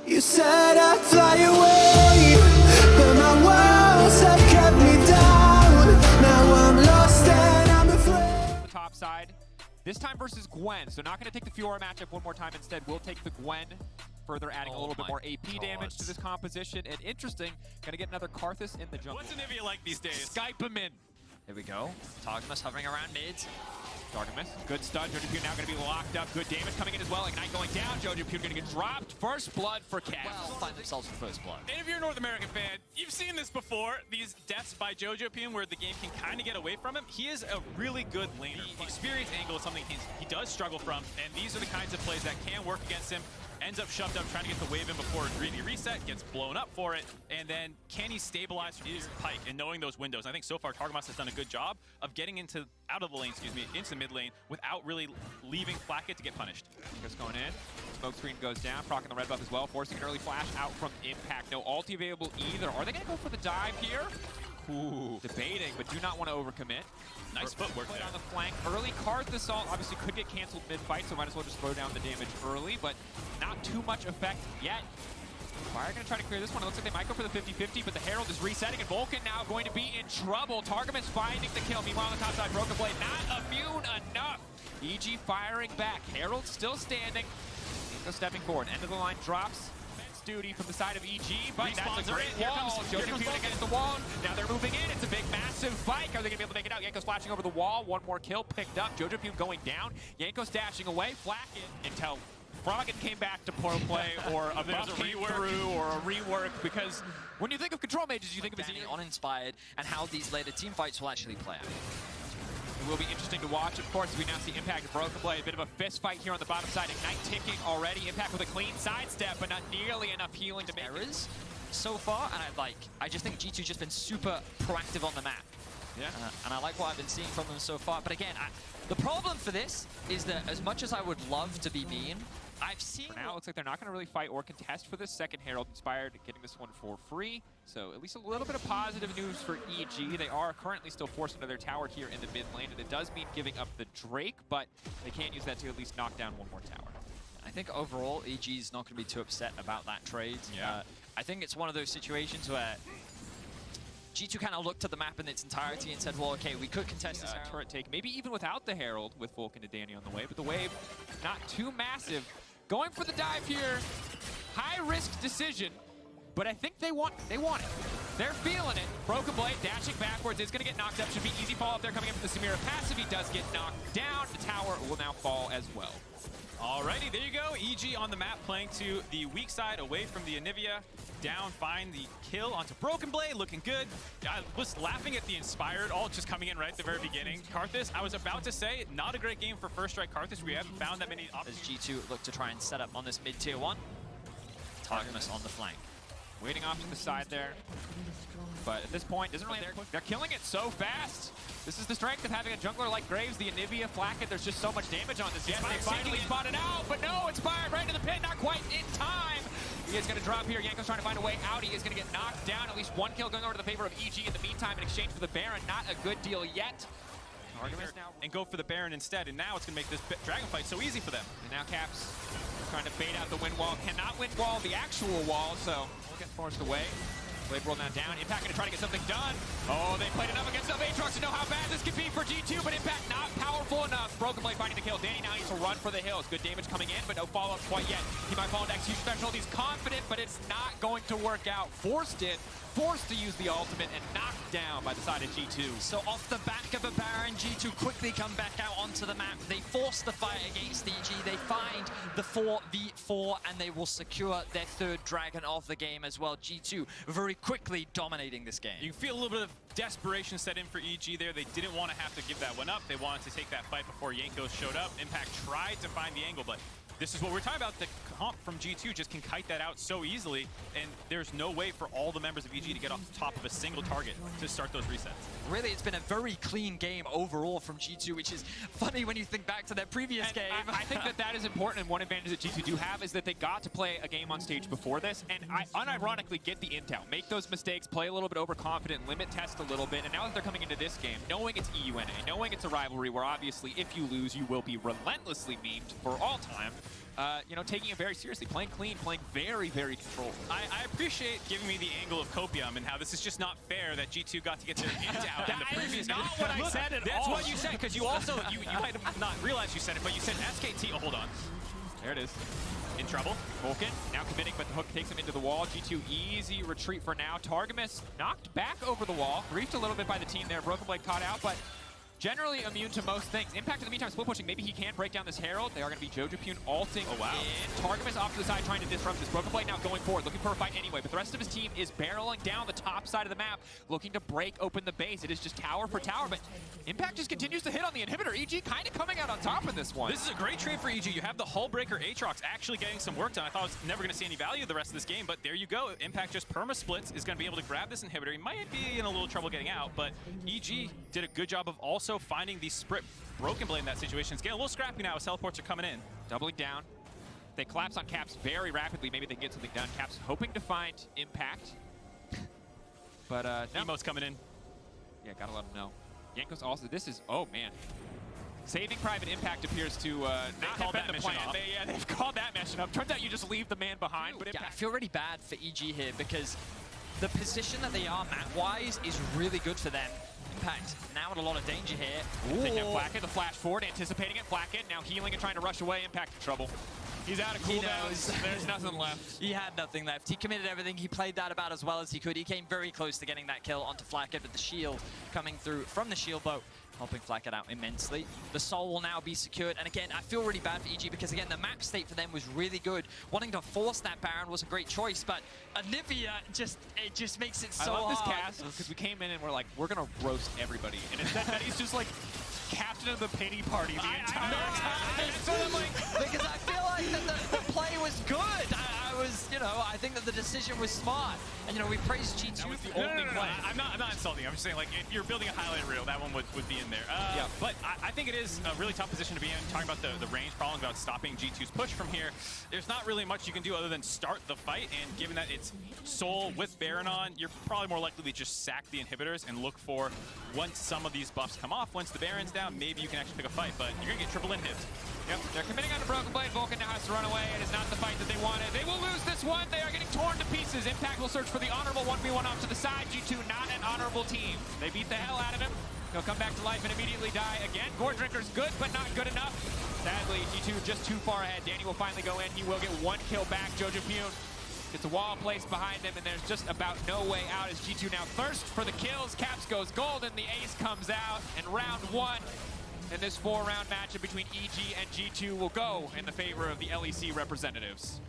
You said I'd fly away, but my walls have kept me down. Now I'm lost and I'm afraid. The top side, this time versus Gwen. So not going to take the Fiora matchup one more time. Instead, we'll take the Gwen, further adding a little bit more AP damage to this composition. And interesting, going to get another Karthus in the jungle. What's anivia like these days? Skype him in. Here we go. Targamas hovering around mid. Targamas, good stun. JoJoPuke now going to be locked up. Good damage coming in as well. Ignite going down. JoJoPuke going to get dropped. First blood for Cass. Well, find themselves with first blood. And if you're a North American fan, you've seen this before. These deaths by JoJoPuke where the game can kind of get away from him. He is a really good laner. The experience angle is something he does struggle from, and these are the kinds of plays that can work against him. Ends up shoved up, trying to get the wave in before a greedy reset, gets blown up for it, and then can he stabilize his pike and knowing those windows? I think so far Targamas has done a good job of getting out of the lane, into the mid lane without really leaving Flacket to get punished. Just going in. Smoke screen goes down, proccing the red buff as well, forcing an early flash out from Impact. No ulti available either. Are they going to go for the dive here? Ooh, debating, but do not want to overcommit. Nice footwork there. On the flank. Early Karthus assault obviously could get canceled mid-fight, so might as well just throw down the damage early, but not too much effect yet. Fire going to try to clear this one. It looks like they might go for the 50-50, but the Herald is resetting, and Vulcan now going to be in trouble. Targamas finding the kill. Meanwhile, on the top side, Broken Blade not immune enough. EG firing back. Herald still standing. Nico stepping forward. End of the line drops. Duty from the side of EG, but that's a great wall. JoJoPuke against the wall. Now they're moving in. It's a big, massive fight. Are they going to be able to make it out? Yanko's flashing over the wall. One more kill picked up. JoJoPuke going down. Yanko's dashing away. Flacket until Froggen came back to pro play, or a buff came through, or a rework, because when you think of control mages, you think of Danny uninspired, and how these later team fights will actually play out. It will be interesting to watch, of course, as we now see Impact and Broken Blade. A bit of a fist fight here on the bottom side. Ignite ticking already. Impact with a clean sidestep, but not nearly enough healing to make errors so far, and I just think G2 just been super proactive on the map. Yeah. And I like what I've been seeing from them so far. But again, the problem for this is that as much as I would love to be mean, I've seen... For now, it looks like they're not going to really fight or contest for this. Second Herald inspired, getting this one for free. So at least a little bit of positive news for EG. They are currently still forced into their tower here in the mid lane, and it does mean giving up the Drake, but they can't use that to at least knock down one more tower. I think overall, EG is not going to be too upset about that trade. Yeah. I think it's one of those situations where G2 kind of looked at the map in its entirety and said, well, okay, we could contest this turret take, maybe even without the Herald, with Vulcan and Danny on the way, but the wave not too massive. Going for the dive here, high-risk decision, but I think they want it. They're feeling it. Broken Blade dashing backwards is going to get knocked up. Should be easy fall up there coming in from the Samira passive. He does get knocked down. The tower will now fall as well. Alrighty, there you go. EG on the map playing to the weak side, away from the Anivia. Down, find the kill onto Broken Blade, looking good. I was laughing at the Inspired, all just coming in right at the very beginning. Karthus, I was about to say, not a great game for First Strike Karthus. We haven't found that many options. As G2 look to try and set up on this mid-tier 1. Targamas on the flank. Waiting off to the side there. But at this point, doesn't really they're killing it so fast. This is the strength of having a jungler like Graves, the Anivia, Flacket. There's just so much damage on this. Yes, they finally spotted out, but no, Inspired right into the pit, not quite in time. He is going to drop here. Yanko's trying to find a way out. He is going to get knocked down. At least one kill going over to the favor of EG in the meantime in exchange for the Baron. Not a good deal yet. And go for the Baron instead, and now it's going to make this Dragon fight so easy for them. And now Caps trying to bait out the wind wall. Cannot wind wall the actual wall, so we'll get forced away. Blade roll now down. Impact going to try to get something done. Oh, they played enough against the Aatrox to know how bad this could be for G2, but Impact not powerful enough. Broken Blade finding the kill. Danny now needs to run for the hills. Good damage coming in, but no follow-up quite yet. He might fall into execution threshold. He's confident, but it's not going to work out. Forced to use the ultimate and knocked down by the side of G2. So off the back of a Baron, G2 quickly come back out onto the map. They force the fight against EG. They find the 4v4, and they will secure their third dragon of the game as well. G2 very quickly dominating this game. You feel a little bit of desperation set in for EG there. They didn't want to have to give that one up. They wanted to take that fight before Yanko showed up. Impact tried to find the angle, but this is what we're talking about. The comp from G2 just can kite that out so easily, and there's no way for all the members of EG to get off the top of a single target to start those resets. Really, it's been a very clean game overall from G2, which is funny when you think back to their previous game. I think that is important, and one advantage that G2 do have is that they got to play a game on stage before this, and I unironically get the intel. Make those mistakes, play a little bit overconfident, limit test a little bit, and now that they're coming into this game, knowing it's EUNA, knowing it's a rivalry where obviously if you lose, you will be relentlessly memed for all time, you know, taking it very seriously, playing clean, playing very, very controlled. I appreciate giving me the angle of Copium and how this is just not fair that G2 got to get their int out in the previous not what I said at That's all. what you said, because you also, you might have not realized you said it, but you said SKT, oh, hold on. There it is. In trouble. Vulcan now committing, but the hook takes him into the wall. G2 easy retreat for now. Targamas knocked back over the wall. Griefed a little bit by the team there. Broken Blade caught out, but generally immune to most things. Impact in the meantime, split pushing. Maybe he can break down this Herald. They are going to be Jojopune ulting in. Targamas off to the side trying to disrupt this. Broken Blade now going forward, looking for a fight anyway. But the rest of his team is barreling down the top side of the map, looking to break open the base. It is just tower for tower, but Impact just continues to hit on the inhibitor. EG kind of coming out on top in this one. This is a great trade for EG. You have the Hullbreaker Aatrox actually getting some work done. I thought I was never going to see any value the rest of this game, but there you go. Impact just perma-splits, is going to be able to grab this inhibitor. He might be in a little trouble getting out, but EG did a good job of also finding the Sprit Broken Blade in that situation. It's getting a little scrappy now as teleports are coming in. Doubling down. They collapse on Caps very rapidly. Maybe they can get something done. Caps hoping to find Impact. But no. Nemo's coming in. Yeah, gotta let him know. Jankos also, this is, oh man. Saving Private Impact appears to not have been the plan. They've called that mission up. Turns out you just leave the man behind. But Yeah, I feel really bad for EG here because the position that they are map-wise is really good for them. Impact now in a lot of danger here. Taking up Flacket, the flash forward, anticipating it. Flacket now healing and trying to rush away. Impact in trouble. He's out of cooldowns. There's nothing left. He had nothing left. He committed everything. He played that about as well as he could. He came very close to getting that kill onto Flacket, but the shield coming through from the shield boat, helping Flacket out immensely. The soul will now be secured. And again, I feel really bad for EG because again, the map state for them was really good. Wanting to force that Baron was a great choice, but Anivia just makes it so hard. I love this cast because we came in and we're like, we're gonna roast everybody. And instead he's just like captain of the pity party the entire time. So I'm like, because I feel like that the play was good. I was, you know, I think that the decision was smart. And, you know, we praised G2 That was the for only play. I'm not insulting. I'm just saying, like, if you're building a highlight reel, that one would be in there. Yeah. But I think it is a really tough position to be in. Talking about the range problem, about stopping G2's push from here, there's not really much you can do other than start the fight. And given that it's Soul with Baron on, you're probably more likely to just sack the inhibitors and look for, once some of these buffs come off, once the Baron's down, maybe you can actually pick a fight. But you're going to get triple inhibs. Yep, they're committing on a Broken Blade. Vulcan now has to run away. It is not the fight that they wanted. They will lose this one. They are getting torn to pieces. Impact will search for the honorable 1v1 off to the side. G2 not an honorable team. They beat the hell out of him. He'll come back to life and immediately die again. Gore Drinker's good, but not good enough. Sadly, G2 just too far ahead. Danny will finally go in. He will get one kill back. Jojopune gets a wall placed behind him, and there's just about no way out as G2 now thirst for the kills. Caps goes gold, and the ace comes out. And round one in this 4-round matchup between EG and G2 will go in the favor of the LEC representatives.